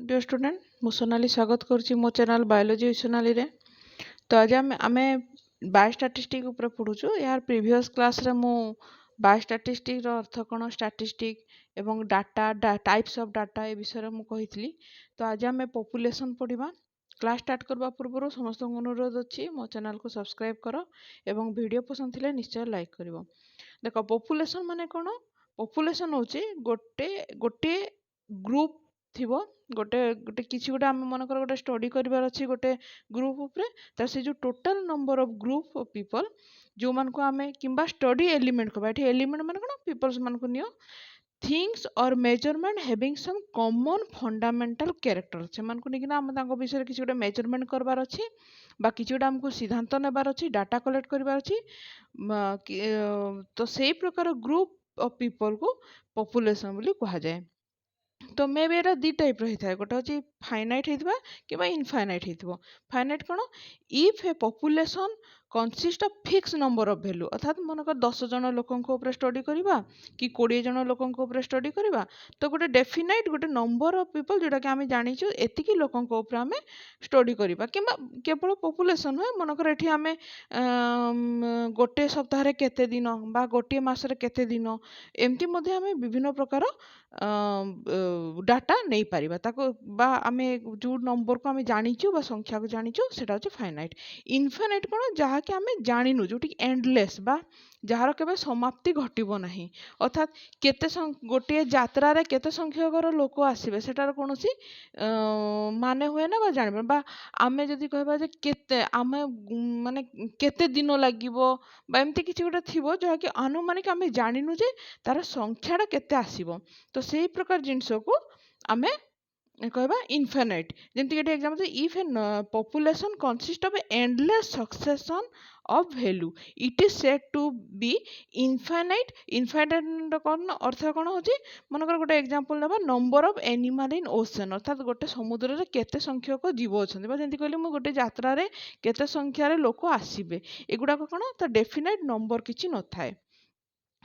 Dear student मु सोनाली स्वागत करुच्ची मो चैनल बायोलॉजी सोनाली रे। तो आज आम बायोस्टैटिस्टिक ऊपर पढ़ुचु। यार प्रीवियस क्लास रे मु बायोस्टैटिस्टिक रो अर्थ कौन स्टैटिस्टिक एवं डाटा टाइप्स ऑफ डाटा ए विषय में कही। तो आज आम पॉपुलेशन पढ़ा। क्लास स्टार्ट करबा पूर्व समस्त अनुरोध अच्छी मो चैनल को सब्सक्राइब कर एवं वीडियो पसंद थिले निश्चय लाइक करिवो। देख पॉपुलेशन माने कौन? पॉपुलेशन होची गोटे गोटे ग्रुप थिबो गोटे गोटे किसी गोटे आम मनकर गोटे स्टडी करिवार अछि गोटे ग्रुप उपरे त से जो total number of group of people जो मान को आमे किंबा स्टडी एलिमेंट को एठी एलिमेंट माने कोन पीपल्स मान को नियो थिंग्स और measurement having some common fundamental character से मान को निकिना हम तांको विषय किसी गोटे मेजरमेंट करबार अछि बा किसी गोटे हमको सिद्धांत नेबार अछि डाटा कलेक्ट करबार अछि तो सेही प्रकार ग्रुप ऑफ पीपल को पॉपुलेशन बोली कहा जाए। तो मे भी दी टाइप रही था गोटे हूँ फाइनाइट होता कि इनफाइनाइट हो। फाइनाइट कौन? If a population consist of fix number of value अर्थात मनकर 10 जन लोकों स्टडी करवा कि 20 जन लोकों स्टडी करवा तो गोटे डेफिनाइट गोटे नंबर ऑफ पीपल जोटा कि आम जाचु एतिकी लोकों आम स्टडी करवा कि केवल पॉपुलेशन हुए मनकर ये आम गोटे सप्ताह केते दिन बा गोटे मासरे केते दिन एमती आम विभिन्न प्रकार डाटा नहीं पारिबा ताको बा आमे जो नंबर को आमे जानिचु बा संख्या को जानिचु सेटा होची फाइनाइट। इनफाइनाइट कोन जहा कि आमे जानिनु जोटी एंडलेस बा जहार केबे समाप्ति घटिबो नाही अर्थात केते गोटे यात्रा रे केते संख्यकर लोक आसीबे सेटार कोनोसी माने हुए ना बा जानिबे बा आमे जदी कहबा जे केते आमे माने केते दिन लागिबो बा एमती किछि गोटे थिबो जहा कि अनुमानिक आमे जानिनु जे तार संख्याटा केते आसीबो तो सेही प्रकार जिनस को आमे कहबा इनफाइनाइट। जेमति कि example if a population consist of endless succession of value it is said to be infinite. Infinite कौन अर्थ कौन होची मनकर गोटे एग्जांपल नेबा number of animal in ocean अर्थात गोटे समुद्र रे केते संख्यक जीव अछंती बा जेमति कहले मु गोटे यात्रा रे केते संख्या रे लोक आसीबे एगुडा कौन तो डेफिनाइट नंबर किछि न थाए।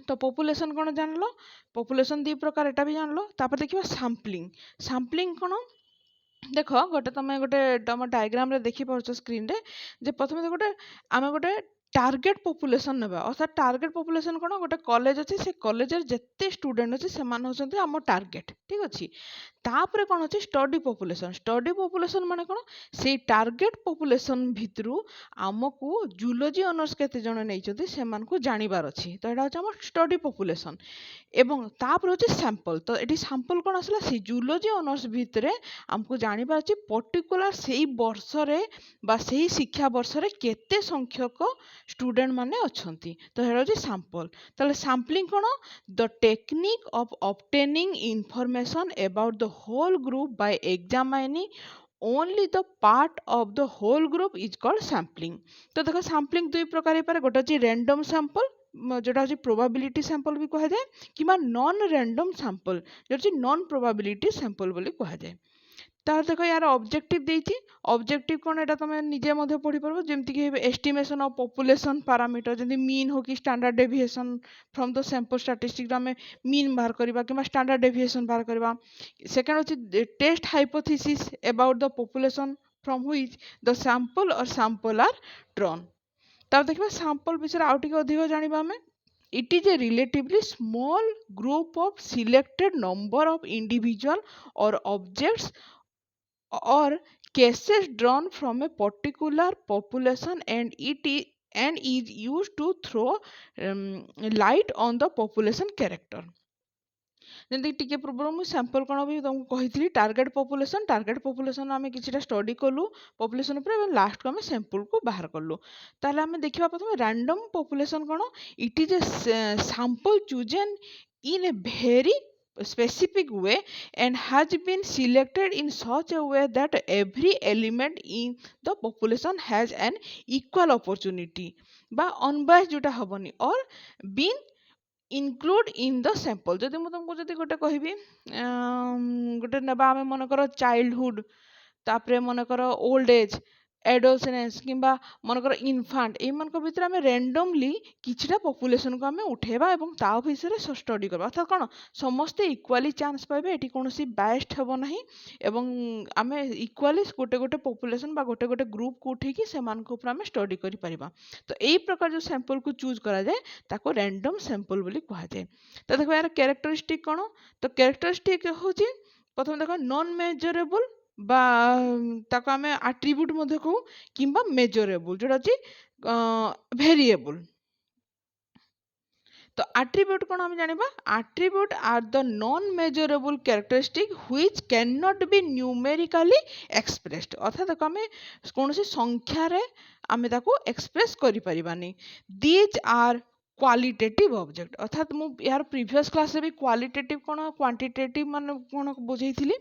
तो पॉपुलेशन कौन जानलो? पॉपुलेशन दी प्रकार एटा भी जानलो। तापर देखिबा सैम्पलिंग। सैम्पलिंग कौन? देख गोटे तुम गोटे तुम डायग्राम रे देखि पारछ स्क्रीन रे जे प्रथमे गोटे आमे गोटे टार्गेट पॉपुलेशन नेबा अर्थात टार्गेट पॉपुलेशन कौन गोटे कॉलेज अच्छे से कॉलेज जेते स्टूडेंट अच्छे से होचंती आम टार्गेट ठीक अच्छे। तापर कौन अच्छे स्टडी पॉपुलेशन। स्टडी पॉपुलेशन माने कौन से टार्गेट पॉपुलेशन भितरु आमको जूलॉजी ऑनर्स केते जण नैचंती सेमान को जानिबार अछि तो एटा हम स्टडी पॉपुलेशन एवं तापर होचे सैंपल। तो एटी सैंपल कौन आसला से जूलॉजी ऑनर्स भितरे हमको जानिबार अछि पर्टिकुलर सेही वर्ष रे बा सेही शिक्षा वर्ष रे केते संख्यक स्टूडेंट माने अछंती तो हेरा होची सैंपल। ताले सैम्पलिंग कौन? The technique of obtaining information about the whole group by examining only the part of the whole group is called sampling. तो देखो सैम्पलिंग दुई प्रकार हे पारे गोटे होची रैंडम सैंपल जोटा होची प्रोबेबिलिटी सैंपल भी कहा जाए किमा नॉन रैंडम सैंपल जो होची नॉन प्रोबेबिलिटी सैंपल बोली कहा जाए। तार देखो यार ऑब्जेक्टिव देइछि ऑब्जेक्टिव कोन एटा तुम निजे मध्य पढ़ी परबो जेमति कि एस्टिमेशन ऑफ पॉपुलेशन पैरामीटर जेमति मीन हो कि standard deviation from the sample statistics में मीन बाहर करबा कि स्टैंडर्ड डेविएशन बाहर करबा। सेकंड होछि test hypothesis about the population from which the sample और सैंपल आर ड्रॉन। तार देखबा सैंपल विषय आउट के अधिक जानिबा हमें it is a relatively small group of selected number of individual or objects or cases drawn from a particular population and is used to throw light on the population character। जल्दी टिके पूर्व मुझे sample कौन भी तुमको कही target population आम कि स्टडी कलु पॉपुलेशन पर लास्ट को आम सैंपल को बाहर कलु ताले आम देखा प्रथम रैंडम पॉपुलेशन कौन it is a sample chosen in A very specific way and has been selected in such a way that every element in the population has an equal opportunity बा unbiased जोटा हबनी और been include in the sample। जदि मु तुमको जदि गोटे कहबी गोटे नेबा आमे मन कर चाइल्डहुड तापरे मन कर ओल्ड एज एडोलसेंस किंबा मनकर इनफांट एमनक भितर आमे रैंडमली किछिटा पॉपुलेशन को आमे उठेबा एवं ता विषय स्टडी करबा अर्थात कोन समस्ते इक्वाली चांस पाइबे एटी कोनोसी बायस्ड हेबो नाही एवं आमे इक्वाली गोटे गोटे पॉपुलेशन बा गोटे गोटे ग्रुप को उठेकी सेमान को ऊपर आमे स्टडी करि परिबा तो एई प्रकार जो सैंपल को चूज करा जाए ताको रैंडम सैंपल बोली कहा जाए। तो देखो यार कैरेक्टरिस्टिक कोन तो कैरेक्टरिस्टिक होची प्रथम देखो नॉन मेजरेबल बा ताको आमे आट्रिब्यूट मध्ये कहू किंबा मेजरेबल जोटा अछि वेरिएबल। तो आट्रिब्यूट कोन हम जानिबा attribute are the non measurable characteristic which can not be numerically expressed अर्थात ताको आमे कोनोसी संख्या रे आमे ताको एक्सप्रेस करि परिबानी। दीज आर क्वालिटेटिव ऑब्जेक्ट अर्थात मु यार प्रीवियस क्लास रे भी क्वालिटेटिव कोन क्वांटिटेटिव मान कोन बुझेइथिली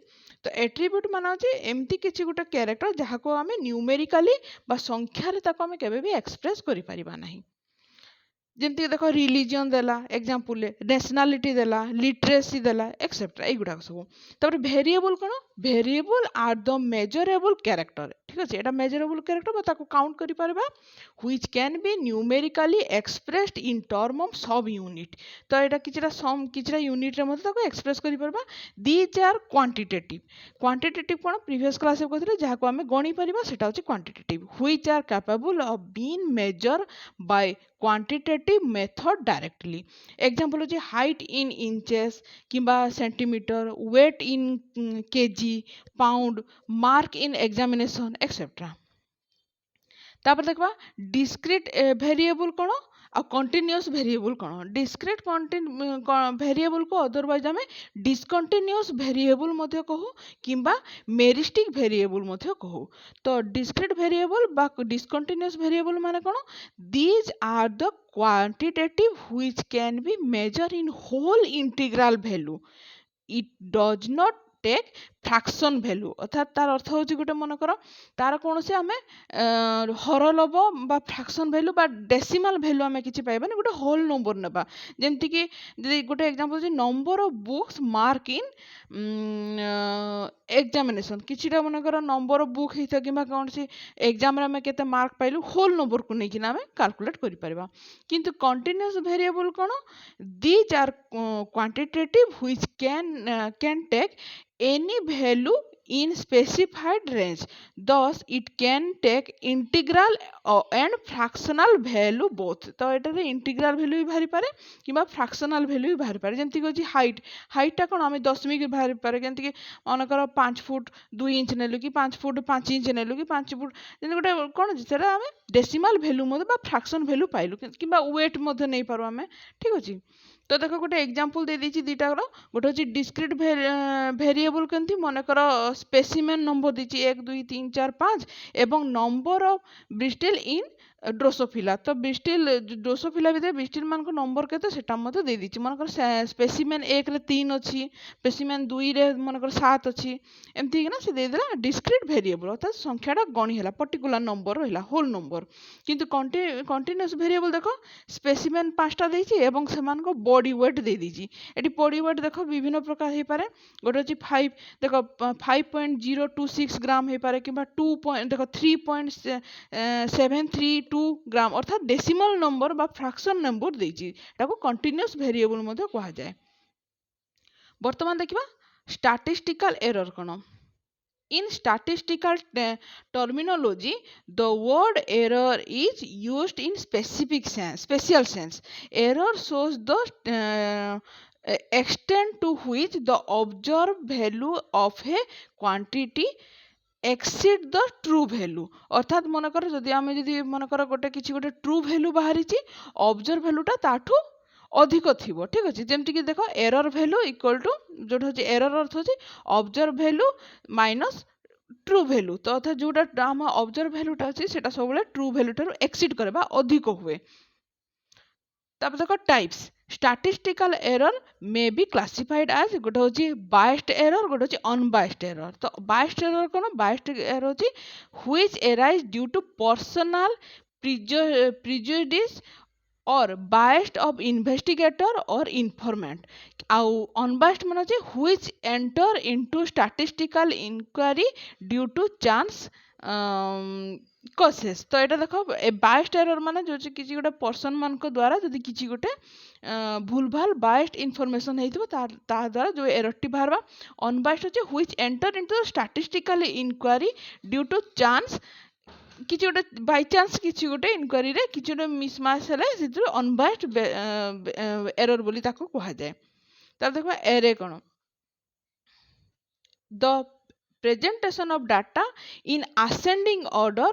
तो एट्रिब्यूट मान अछि एम्ति किछि गोटे कैरेक्टर जहा को आमे न्यूमेरिकली बा संख्या रे ताको आमे केबे भी एक्सप्रेस करि परिबा नाही। जेमती देखो रिलीजन देला एग्जांपल नेशनलिटी देला लिटरेसी देला एक्सेट्रा एगुडा सब। तब वेरिएबल कोन variable are the measurable character ठीक अछि एटा मेजरेबल कैरेक्टर बा ताको काउंट करि परबा which can be numerically expressed in term of sub unit तो एटा किछरा सम किछरा यूनिट रे मते ताको एक्सप्रेस करि परबा। दीज आर क्वांटिटेटिव क्वांटिटेटिव कोन प्रीवियस क्लास रे कहथले जहा को हमें गणी परबा सेटा होछि quantitative which are capable of being measure by quantitative method directly. Example होछि हाइट इन इंचेस किंबा centimetre weight in kg pound mark in examination etcetera. तापर देखबा डिस्क्रीट वेरिएबल कोन आ कंटीन्यूअस वेरिएबल कोन डिस्क्रीट वेरिएबल को अदरवाइज हमें discontinuous variable मध्ये कहू किंबा मेरिस्टिक वेरिएबल मध्ये कहू। तो डिस्क्रीट वेरिएबल बा डिसकंटीन्यूअस वेरिएबल माने कोन these are the quantitative which can be measure in whole integral value it does not take fraction value अर्थात तार अर्थ होछि गोटे मन कर तार कौन से आमे हरलब बा फ्रैक्शन वैल्यू बा डेसिमल वैल्यू आमे किछि पाइबानी गोटे होल नंबर नेबा जेमति कि जदि गोटे एग्जांपल होछि number of books mark in examination किछिटा मन कर नंबर ऑफ बुक हित किबा कौन सी एग्जाम रे आमे केते मार्क पाइलु होल नंबर को नै कि आमे कैलकुलेट करि परबा। किंतु कंटीन्यूअस वेरिएबल कोन these are quantitative which can take any value in specified range thus it can take integral and fractional value both। तो एटा रे इंटीग्रल वैल्यू भी बाहरी पारे किबा फ्रैक्शनल वैल्यू भी बाहरी पारे जेमति कि हाइट हाइट टा कोन आमे दशमिक बाहरी पारे जेमति कि मानकर 5 फुट 2 इंच नेलु कि 5 फुट 5 इंच नेलु कि 5 फुट जेमति गोटे कोन जेटा आमे डेसिमल वैल्यू मध्ये बा फ्रैक्शन वैल्यू पाइलु किबा वेट मध्ये नै पारो आमे ठीक अछि। तो देखो गोटे एग्जांपल दे दीची दीटा गोटे होची डिस्क्रीट वेरिएबल केंती मन कर स्पेसिमेन नंबर दीची 1 2 3 4 5 एवं number of Bristol in Drosophila तो ब्रिस्टल ड्रोसोफिला भितर ब्रिस्टल मान को नंबर केते सेटा मते दे दीची मन कर स्पेसिमेन 1 रे 3 अछि स्पेसिमेन 2 रे मन कर 7 अछि एमती कि ना से दे देला डिस्क्रीट वेरिएबल अर्थात संख्याटा गणी हैला पर्टिकुलर नंबर रहला होल नंबर। किंतु कंटीन्यूअस वेरिएबल देखो स्पेसिमेन 5टा देछि एवं समान को बॉडी वेट दे दीची एटी बॉडी वेट देखो विभिन्न प्रकार हे पारे गोटे अछि 5 देखो 5.026 ग्राम हे पारे किबा 2 देखो 3.732 ग्राम अर्थात डेसिमल नंबर बा फ्रैक्शन नंबर देछि ताको कंटीन्यूअस वेरिएबल मध्ये कहा जाय। वर्तमान देखिबा statistical error cone In statistical terminology, the word error is used in special sense. Error shows the extent to which the observed value of a quantity exceed the true value अर्थात मनकर जदि आमे जदि मनकर गोटे किछि गोटे ट्रू वैल्यू बाहरी छि observe वैल्यूटा ताठू अधिक थिबो ठीक अछि जेमति कि देखो एरर वैल्यू इक्वल टू जोटा होछि एरर अर्थ होछि observe value minus true value तो अर्थात जोटा हम ऑब्जर्व वैल्यूटा अछि सेटा सब बेले ट्रू वैल्यू टारू एक्सीड करबा अधिक हुए। तब देखो types statistical error may be classified as गोटे होछि बायस्ड एरर गोटे होछि अनबायस्ड एरर। तो बायस्ड एरर कोन बायस्ड एरर होछि which arise due to personal prejudice or biased of investigator or informant आउ unbiased मन होछि which enter into statistical inquiry due to chance कसेस तो यहाँ देख बायस्ड एरर माने जो किसी गोटे पर्सन मान द्वारा जदि किसी गोटे भूल भाल बायस्ड इनफॉरमेशन होइथिबो ता द्वारा जो एरर टी बाहरबा अनबायस्ड होचे which enter into statistical inquiry due to chance किसी गोटे बाय चांस किसी गोटे इनक्वारी रे किसी गोटे मिसमैच हेले से अनबायस्ड एरर बोली ताको कहा जाए। तब देखो एरे कौन the presentation of data in ascending order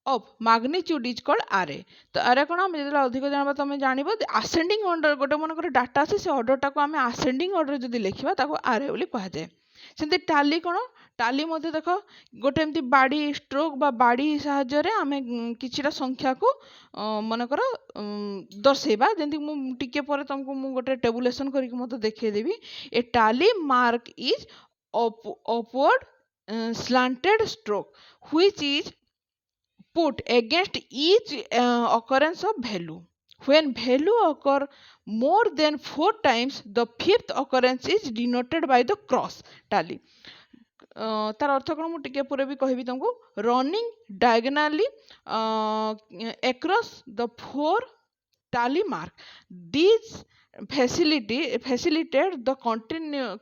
of magnitude is called array। तो array कौन हम जब अधिक जानबा तुम जानबो ascending order गोटे मन डाटा अच्छे से ऑर्डर टाको आम ascending order जदि लिखा ताको array बोली कहा जाए। सेमती टाली कौन टाली मध्य देख गोटे एमती बाड़ी स्ट्रोक बा बाड़ी साहाय्य आम किछिटा संख्या को मनकर दर्शेबा जंती मु टिके पर तुमको मु गोटे टेबुलेशन करके मते देखै देबी ए टाली mark is upward slanted stroke which is put against each occurrence of value when value occur more than 4 times the fifth occurrence is denoted by the cross tally। तार अर्थ कौन मुझे टिके पूरे भी कहबी तुमको running diagonally across the 4 tally mark these facilitate the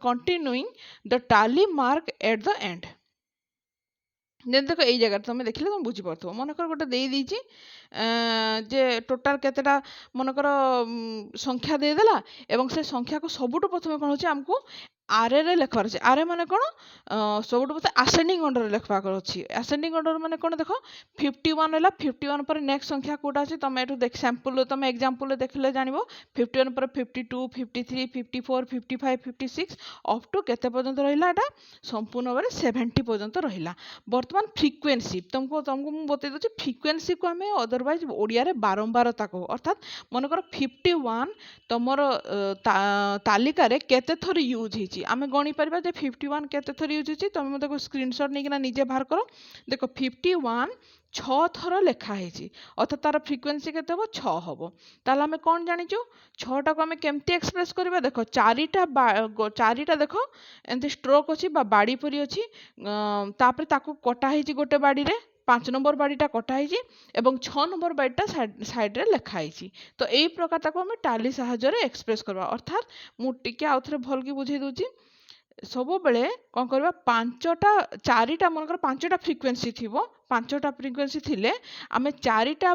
continuing the tally mark at the end। ଯେମିତି ଦେଖ ଏଇ ଜାଗାରେ ତମେ ଦେଖିଲେ ତମେ ବୁଝିପାରୁଥିବ ମନେକର ଗୋଟେ ଦେଇଛି ଯେ ଟୋଟାଲ କେତେଟା ମନେକର ସଂଖ୍ୟା ଦେଇଦେଲା ଏବଂ ସେ ସଂଖ୍ୟାକୁ ସବୁଠୁ ପ୍ରଥମେ କ'ଣ ହେଉଛି ଆମକୁ आरे रे लिखबार अच्छे आरे माने कौन सब आसेंडिंग ऑर्डर लिखबार अच्छी आसेंडिंग ऑर्डर माने कौन देख 51 है 51 पर नेक्स्ट संख्या कौटा अच्छे तुम ये देख सैंपल तुम एग्जांपल देखले जानिबो 51 पर 52 53 54 55 56 अप टू केते पर्यंत रहिला एटा संपूर्ण भाव 70 पर्यंत रहिला। वर्तमान फ्रीक्वेंसी तुमको तुमको मु बतै दछि फ्रीक्वेंसी को हमें अदरवाइज ओडिया रे बारंबारता को अर्थात मनकर 51 तमर तालिका रे केते थर यूज है आम गणी पार 51 केते थर यूज होती तुम मतलब स्क्रीनशॉट नहीं निजे बाहर कर देख 51 6 थर लिखाई अर्थात तार फ्रिक्वेन्सी केते हम 6 हम ताल आम कौन जाचु 6टा को आम केमती एक्सप्रेस करवा देख चारिटा देख एमती स्ट्रोक अच्छी बाड़ी परी अच्छी तापर कटाई गोटे बाड़ी रे 5 नंबर बाड़ीटा कटाई एवं 6 नंबर बाड़ीटा साइड रे लिखाई तो यही प्रकार ताको आम टाली साहाय्य एक्सप्रेस करवा अर्थात मुझे आउ थे भल की बुझे दूसरी सब बेले कौन करवा 5टा 4टा मनकर 5टा फ्रिक्वेन्सी थी 5टा फ्रिक्वेन्सी थिले आमे 4टा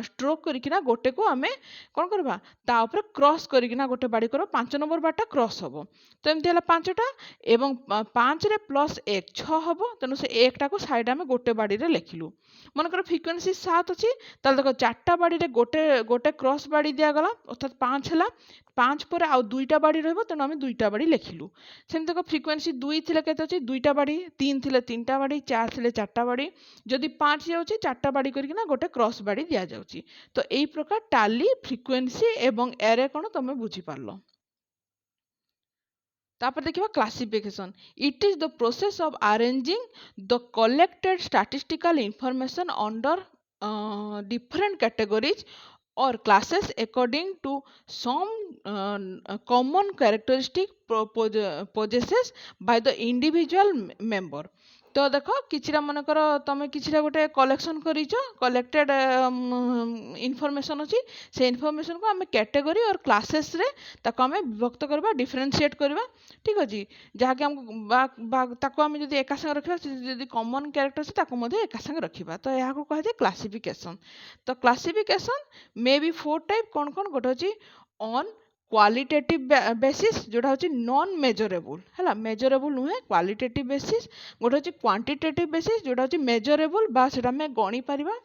स्ट्रोक करिकिना गोटे को आमे कौन करवा ता ऊपर क्रॉस करिकिना गोटे बाड़ी कर 5 नंबर बाटा क्रॉस हम तो एमती है 5टा एवं 5 रे प्लस 1 6 हम तेणु से 1टा को साइड आमे गोटे बाड़ी रे लिखिलु मनकर फ्रिक्वेन्सी 7 अच्छी ताल देख 4टा बाड़ी रे गोटे गोटे क्रॉस बाड़ी दिया गला अर्थात 5 है 5 पर आउ 2टा बाड़ी रहिबो तेणु आमे 2टा बाड़ी लिखिलु सेम देखो फ्रिक्वेन्सी 2 थिले केते अछि 2टा बाड़ी 3 थिले 3टा बाड़ी 4 थिले 4टा बाड़ी जदि 5 जाउछि 4टा बाड़ी करकिना गोटे क्रॉस बाड़ी दिया जाउछि तो एई प्रकार टाली फ्रिक्वेन्सी एवं एरे कोन तमे बुझी पारलो। तापर देखिबा classification it is the process of arranging the collected statistical information under different categories or classes according to some common characteristic possessed by the individual member। तो देख किछिरा मनकर तुम किछिरा गोटे कलेक्शन करिचो कलेक्टेड इनफॉरमेशन अच्छी से इनफॉरमेशन को आम कैटेगरी और classes रे ताको आम विभक्त करबा डिफरेंशिएट करबा ठीक अछि जहाँकि हम ताको आम जदि एका संग रखिबा जदि कॉमन कैरेक्टर से ताको मध्ये एका संग रखिबा तो यहाँ को कहा जाए क्लासिफिकेशन। तो क्लासिफिकेशन मे बी 4 टाइप कौन कौन गोटे अछि ऑन क्वालिटेटिव बेसिस जोटा होची नॉन मेजरेबल है मेजरेबल नुहे क्वालिटेटिव बेसिस गोटे होची क्वांटिटेटिव बेसिस जोटा होची मेजरेबल बा सेटा में गणी परिबा।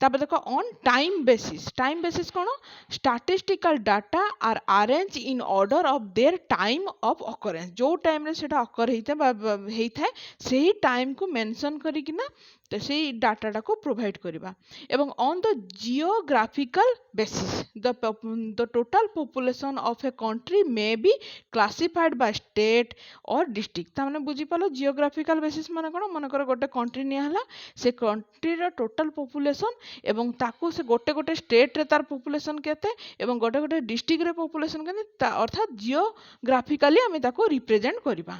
तापर देखो ऑन टाइम बेसिस कौन statistical data are arrange in order of their time of occurrence जो टाइम रे सेटा ऑकर हेइथा सेही टाइम को मेंशन करिकिना तो से डाटा को प्रोवाइड करवा एवं on the geographical basis the total population of a country may be classified by state और डिस्ट्रिक्ट ताने बुझी पालो जियोग्राफिकल बेसिस माने कोन मनकर गोटे कंट्री निया हला से कंट्री रो टोटल पॉपुलेशन एवं ताकू से गोटे गोटे स्टेट रे तार पॉपुलेशन केते एवं गोटे गोटे डिस्ट्रिक्ट रे पॉपुलेशन केते अर्थात जियोग्राफिकली आमे ताको रिप्रेजेंट करबा।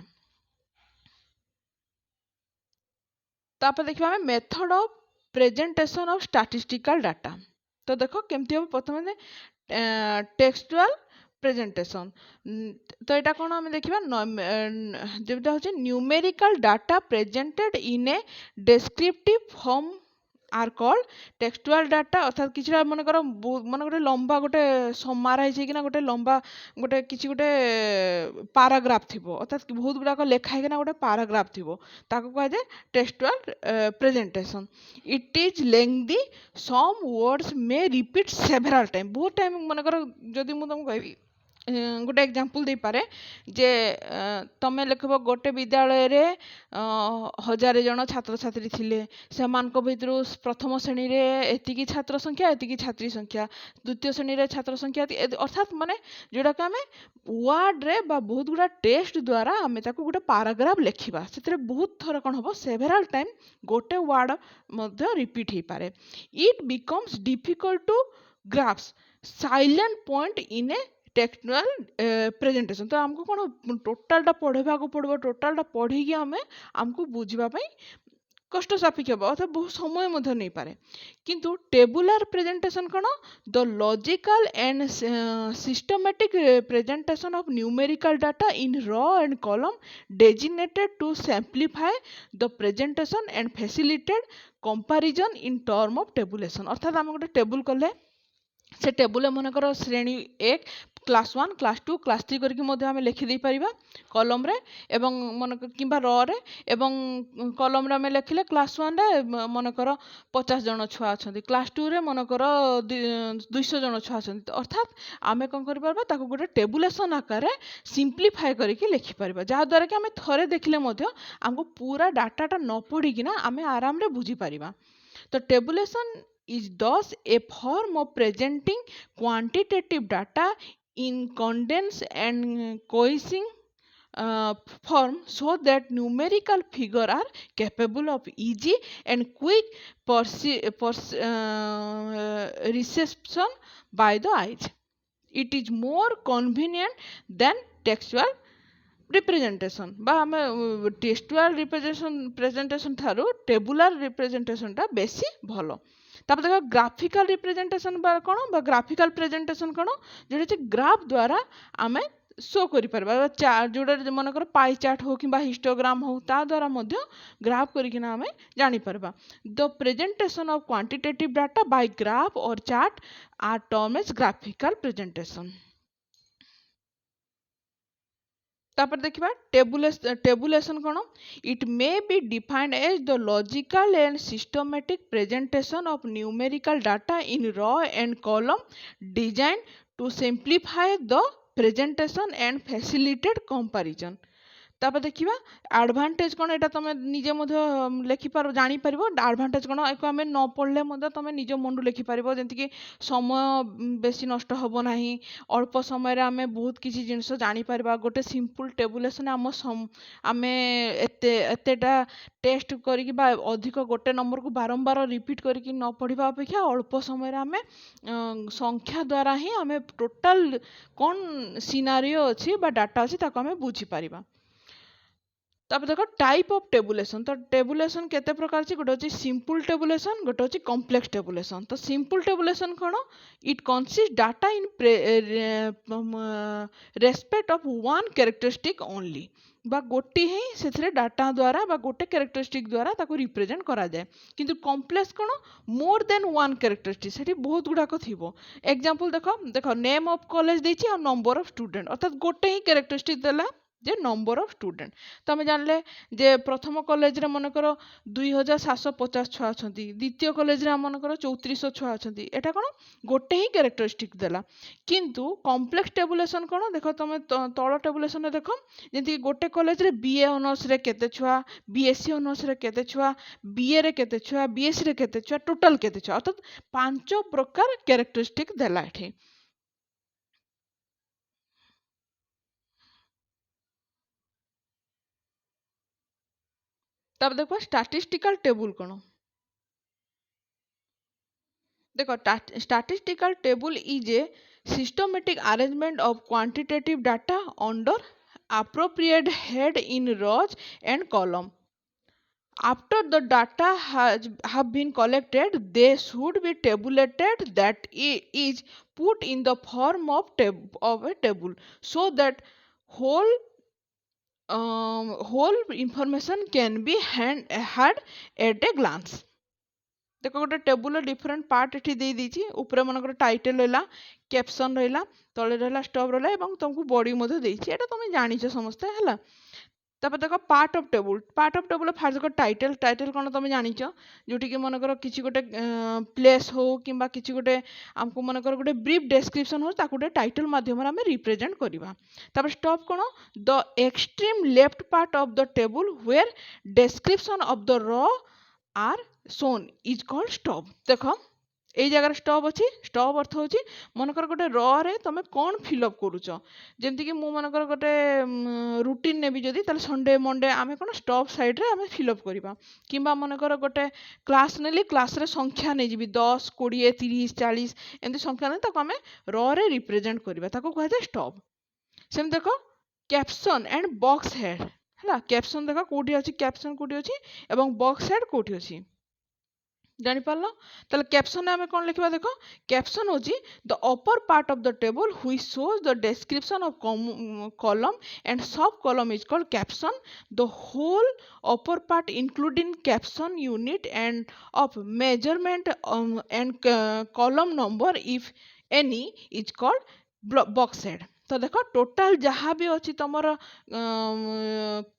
तापर देखिबा हमें method of presentation of statistical data. तो देखो केमती हम प्रथम टेक्सचुअल प्रेजेंटेशन। तो यहाँ कौन आम देखा जो हूँ numerical data presented in a descriptive form are called textual data. अर्थात किसी मनकर मन गोटे लंबा गोटे समाराइज होना गोटे लंबा गोटे किसी गोटे पाराग्राफ थी, अर्थात बहुत गुड़ाक लेखाई गोटे पाराग्राफ थी, कहुए textual presentation. It is lengthy, some words may repeat several time. बहुत टाइम मनकर जदि मुझे तुमको कहबी गोटे एग्जांपल दे पारे जे तमें लिखब गोटे विद्यालय रे 1000 जन छात्र छात्री थिले, सेमानक भितरु प्रथम श्रेणी रे एतिकी छात्र संख्या एतिकी छात्री संख्या, द्वितीय श्रेणी रे छात्र संख्या, अर्थात माने जोड़ा कि आमे वर्ड रे बा बहुत गुड़ा टेक्स्ट द्वारा आमे ताको गोटे पैराग्राफ लिखिबा, सेतरे बहुत थर कोन हबो सेveral टाइम गोटे वर्ड मध्य रिपीट ही पारे। It becomes difficult to grasp salient point in a textual presentation. तो आमको कौन टोटालटा पढ़ा पड़ो, टोटालटा पढ़ी आम आमको बुझापी कष्ट सापेक्ष हे, अर्थात बहुत समय नहीं पारे। किंतु टेबुलर प्रेजेंटेशन कौन the logical and systematic presentation of numerical data in row and column designated to simplify the presentation and facilitate comparison in term of tabulation. अर्थात आम गोटे टेबुल कले से टेबुल मनकर श्रेणी 1 क्लास 1 क्लास 2 क्लास 3 करके आम लिखिदे Paribas कलम रे एवं मन कि र रे एवं कलम रे आम लिखिले क्लास 1 रे मनकर 50 जन छुआ अच्छा, क्लास 2 रे मनकर 200 जन छुआ अच्छा। अर्थात आम कौन कर गोटे टेबुलेशन आकार सिंप्लीफाई करके लिखिपर, जहाँद्वारा कि आम थे देखिले आमको पूरा डाटाटा न पढ़िकिना आम आराम रे बुझी पारिबा। तो tabulation is thus a form of presenting quantitative data in condensed and cohesive form so that numerical figures are capable of easy and quick reception by the eyes. It is more convenient than textual representation बा आम textual presentation Tharu tabular representation टा बेसी भलो। तापर देखो graphical representation बा कौन graphical presentation कौन जो ग्राफ द्वारा आम शो कर जोड़ा मनकर पाई चार्ट हो कि हिस्टोग्राम हो ता द्वारा ग्राफ करना आम जापर। The presentation of quantitative data by graph और chart are term as graphical presentation. तापर देखिबा टेबुलेशन कौन it may be defined as the logical and systematic presentation of numerical data in row and column design to simplify the presentation and facilitate comparison. तापर देखिबा advantage कौन एटा तुम निजे लिखिपार जापर advantage कौन एक आम न पढ़ले तुम निज मन लिखिपार जमीक समय बेसी नष्ट हम ना अल्प समय आम बहुत किसी जिनस जापर गोटे सिंपल टेबुलेशन आम एतेटा टेस्ट करी अधिक गोटे नंबर को बारंबार रिपीट करके न पढ़ा अपेक्षा अल्प समय आम संख्या द्वारा ही आम टोटाल कौन सिनारियो अच्छी डाटा अच्छी आम बुझीपर। तब देखो टाइप ऑफ टेबुलेशन। तो टेबुलेशन केते प्रकार छी गोटे सिंपल टेबुलेशन गोटे होची कॉम्प्लेक्स टेबुलेशन। तो सिंपल टेबुलेशन कौन it consist data in respect of one characteristic only बा गोटे ही से डाटा द्वारा बा गोटे कैरेक्टरिस्टिक द्वारा ताको रिप्रेजेंट करा जाए। किंतु कॉम्प्लेक्स कौन मोर देन वन कैरेक्टरिस्टिक सेठी बहुत गुड़ाक थिबो। एग्जांपल देखो देखो नेम ऑफ कॉलेज देछि और नंबर ऑफ स्टूडेंट अर्थात गोटे ही कैरेक्टरिस्टिक देला जे नंबर ऑफ स्टूडेंट। तो आम जानले जे प्रथम कॉलेज रे मनकर 2750 छुआ अच्छा, द्वितीय कॉलेज रे मनकर 3400 छुआ अच्छा, एटा कौन गोटे ही कैरेक्टरिस्टिक देला। किंतु कॉम्प्लेक्स टेबुलेशन कौन देख तुम तल टेबुलेशन देख जमी गोटे कॉलेज रे बीए ऑनर्स रे केते छुआ, बीएससी ऑनर्स रे केते छुआ, बीए रे केते छुआ, बीएससी रे केते छुआ, टोटल केते छुआ अर्थात 5 प्रकार कैरेक्टरिस्टिक देला एठी। तब देखो स्टैटिस्टिकल टेबुल कौन देखो statistical table is a systematic arrangement of quantitative data under appropriate head in rows and column after the data have been collected, they should be tabulated, that is put in the form of a table, so that whole whole information can be had at a glance. देख गोटे table different part ये दे देती ऊपर मनकर title रहा, caption रहा, तले रहा stop रहा और तुमको बॉडी देती तुम जानी समस्ते है। तापर देख पार्ट ऑफ टेबुल फास्ट देख टाइटल कौन तुम जानी जोटि कि मनकर किसी गोटे प्लेस हो कि किसी गोटे आमको मनकर गोटे ब्रीफ डेस्क्रिप्शन हो गोटे टाइटल माध्यम आम रिप्रेजेंट करवा। तापर स्टॉप कौन the extreme left part of the table where description of the row are shown is called stub. देख ये जगह स्टॉप अच्छी स्टॉप अर्थ हो मनकर गोटे रे तुम कौन फिलअप करुच जमती कि मनकर गोटे रुटीन ने भी जदि संडे मंडे आम कौन स्टॉप साइड रे आम फिलअप करवा कि मनकर गोटे क्लास नेली क्लास रे संख्या नहीं जी 10 20 30 40 एमती संख्या नहीं आम रे रिप्रेजेंट करवा कहुए स्टॉप। सेम देख कैप्शन एंड बॉक्स हेड है। कैप्शन देख कौटी अच्छी कैप्शन कौटी अच्छी एवं बॉक्स हेड कौटी अच्छी जापार ताले कैप्शन में आम कौन लिखा देख कैप्शन हूँ the upper part of the table which shows the description of column and sub column is called caption. The whole upper part including caption unit and of measurement and column number if any is called box head. तो देख total जहाँ भी अच्छी तुम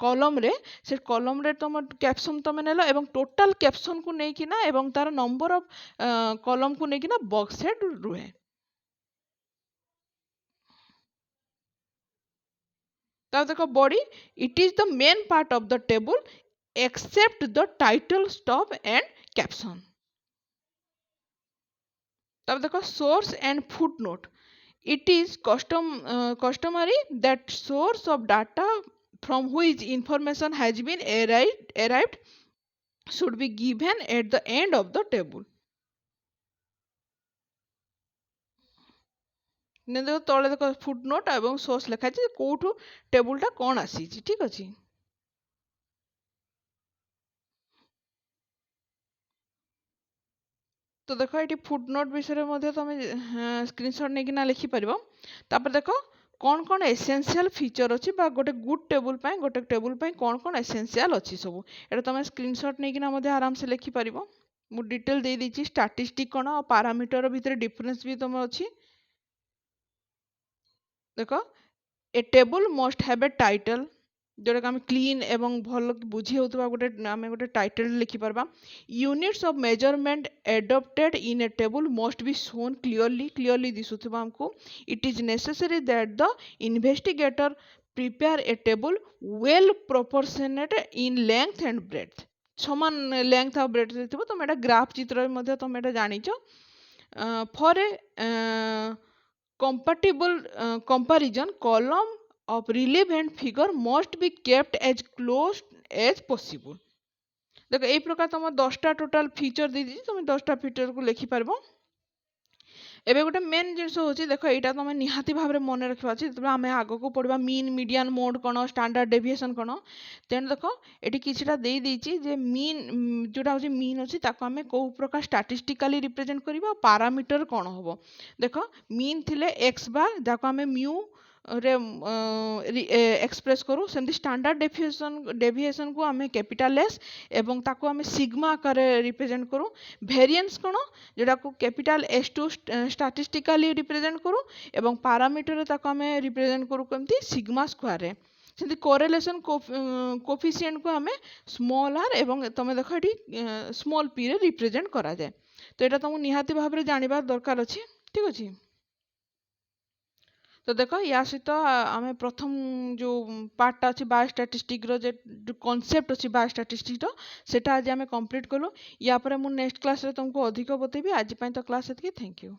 column रे से column रे तुम कैप्शन तुम नेल एवं टोटाल कैप्शन को लेकिना एवं तार नंबर ऑफ कॉलम को लेकिना बॉक्स हेड रुहे। तब देखो body it is the main part of the table except the title stub and caption. तब देखो source and footnote it is customary that source of data from which information has been arrived should be given at the end of the table। देखो तले देख footnote एवं source लिखा है कौटू टेबुलटा कौन आसी ठीक अच्छे। तो देख ये फुटनोट विषय में तुम स्क्रीनशॉट नहीं लिखिपर। तापर देख कौन कौन एसेंशियल फीचर अच्छी गोटे गुड टेबुल गोटे टेबुल कौन कौन एसेंशियल अच्छी सब ये तुम स्क्रीनशॉट नहीं आराम से लिखिपर। मु डिटेल दे देती स्टैटिस्टिक कौन और पैरामीटर भितर डिफरेंस भी तुम अच्छी। देख a table must have a title जोटा आम क्लीन एवं भल बुझी होता गोटे आम गोटे टाइटल लिखिपर। Units of measurement adopted in a table must be shown clearly दिशुथिबा हमको। It is necessary that the investigator prepare a table well proportionate in length and breadth समान लेंथ और ब्रेड्थ थी तुम एटा ग्राफ चित्र तुम एटा जानिच। For a compatible comparison column of relief and figure must be kept as close as possible। देखो यही प्रकार तुम 10टा टोटाल फीचर दी तुम 10टा फीचर को लिखिपर। एबे गोटे मेन जिनस हूँ देख यहाँ तुम निहाती भाव में मन रखा जब आम आग को पढ़ा मीन मीडियन मोड कौन स्टैंडर्ड डेविएशन कौन तेणु देख ये किसीटा जे मीन जोटा हूँ मीन अच्छी आम कौ प्रकार स्टैटिस्टिकली रिप्रेजेंट करवा पैरामीटर कौन हम देख मीन थिले एक्स बार जहाँ आम म्यू रे एक्सप्रेस करूँ सेमती स्टैंडर्ड डेविएशन को आम कैपिटल एस एवं ताको आम सिग्मा आकार रिप्रेजेंट करूँ। वेरिएंस कौन जोटा को capital S to statistically represent करूँ एवं पैरामीटर ताको आम रिप्रेजेंट करूँ कमती सिग्मा स्क्वायर रे। सेमती कोरिलेशन कोफिशिएंट को आम स्मॉल आर एवं तुम देख ये स्मॉल पी रे रिप्रेजेंट करा जाए। तो यहाँ तुमको निहाती भाव में जानवा दरकार अच्छी ठीक अच्छे। तो देख या सहित आम प्रथम जो पार्टा अच्छी बायोस्टैटिस्टिक जो कॉन्सेप्ट अच्छी बायोस्टैटिस्टिक सेटा आज आम कंप्लीट कलु। या पर मु नेक्स्ट क्लास रे तुमको अधिक बतेबी। आज तो क्लास एतिकी। Thank you.